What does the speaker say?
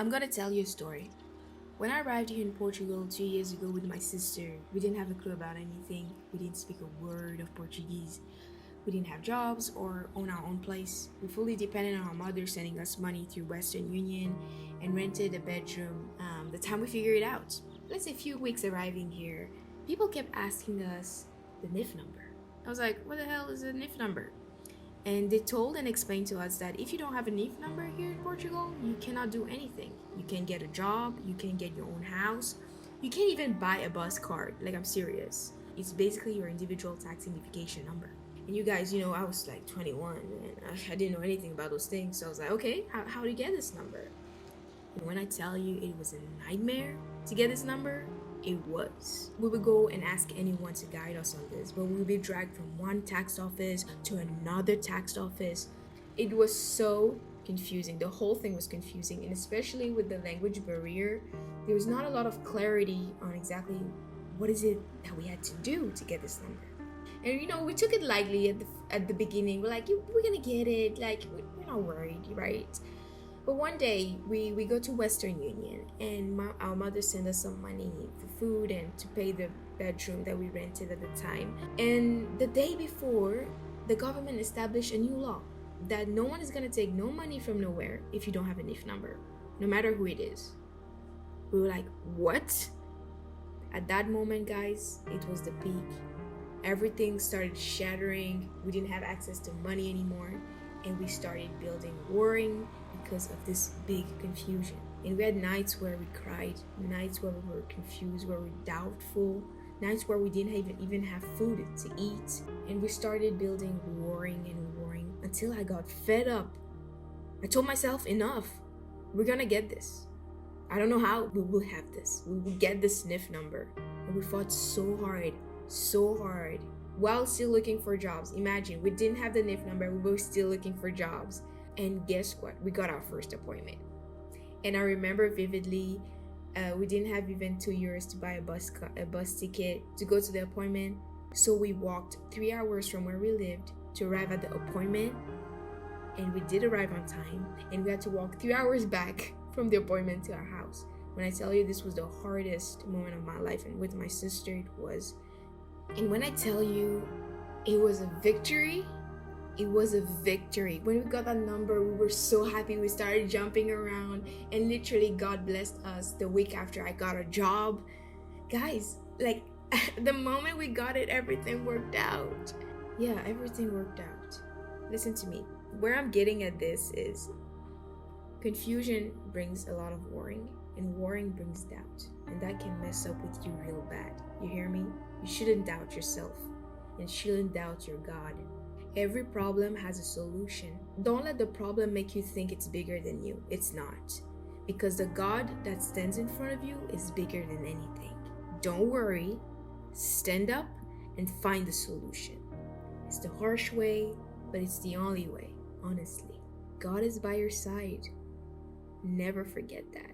I'm gonna tell you a story. When I arrived here in Portugal 2 years ago with my sister, we didn't have a clue about anything. We didn't speak a word of Portuguese. We didn't have jobs or own our own place. We fully depended on our mother sending us money through Western Union and rented a bedroom the time we figured it out. Let's say a few weeks arriving here, people kept asking us the NIF number. I was like, what the hell is a NIF number? And they told and explained to us that if you don't have a NIF number here in Portugal, you cannot do anything. You can't get a job, you can't get your own house, you can't even buy a bus card. Like, I'm serious. It's basically your individual tax identification number. And you guys, I was like 21 and I didn't know anything about those things. So I was like, okay, how do you get this number? And when I tell you it was a nightmare to get this number, it was. We would go and ask anyone to guide us on this, but we would be dragged from one tax office to another tax office. It was so confusing. The whole thing was confusing, and especially with the language barrier, there was not a lot of clarity on exactly what is it that we had to do to get this number. And we took it lightly at the beginning. We're like, we're gonna get it. Like, we're not worried, right? But one day we go to Western Union and our mother sent us some money for food and to pay the bedroom that we rented at the time. And the day before, the government established a new law that no one is going to take no money from nowhere if you don't have a NIF number, no matter who it is. We were like, what? At that moment, guys, it was the peak. Everything started shattering. We didn't have access to money anymore. And we started worrying because of this big confusion. And we had nights where we cried, nights where we were confused, where we were doubtful, nights where we didn't even have food to eat. And we started worrying until I got fed up. I told myself, enough, we're gonna get this. I don't know how, we will have this. We will get this NIF number. And we fought so hard, while still looking for jobs. Imagine, we didn't have the NIF number, we were still looking for jobs. And guess what? We got our first appointment. And I remember vividly, we didn't have even €2 to buy a bus ticket to go to the appointment. So we walked 3 hours from where we lived to arrive at the appointment. And we did arrive on time. And we had to walk 3 hours back from the appointment to our house. When I tell you this was the hardest moment of my life, and with my sister it was. And when I tell you it was a victory, it was a victory. When we got that number, we were so happy. We started jumping around, and literally God blessed us the week after I got a job. Guys, like the moment we got it, everything worked out. Yeah, everything worked out. Listen to me. Where I'm getting at this is confusion brings a lot of worrying, and worrying brings doubt, and that can mess up with you real bad. You hear me? You shouldn't doubt yourself and shouldn't doubt your God. Every problem has a solution. Don't let the problem make you think it's bigger than you. It's not. Because the God that stands in front of you is bigger than anything. Don't worry. Stand up and find the solution. It's the harsh way, but it's the only way, honestly. God is by your side. Never forget that.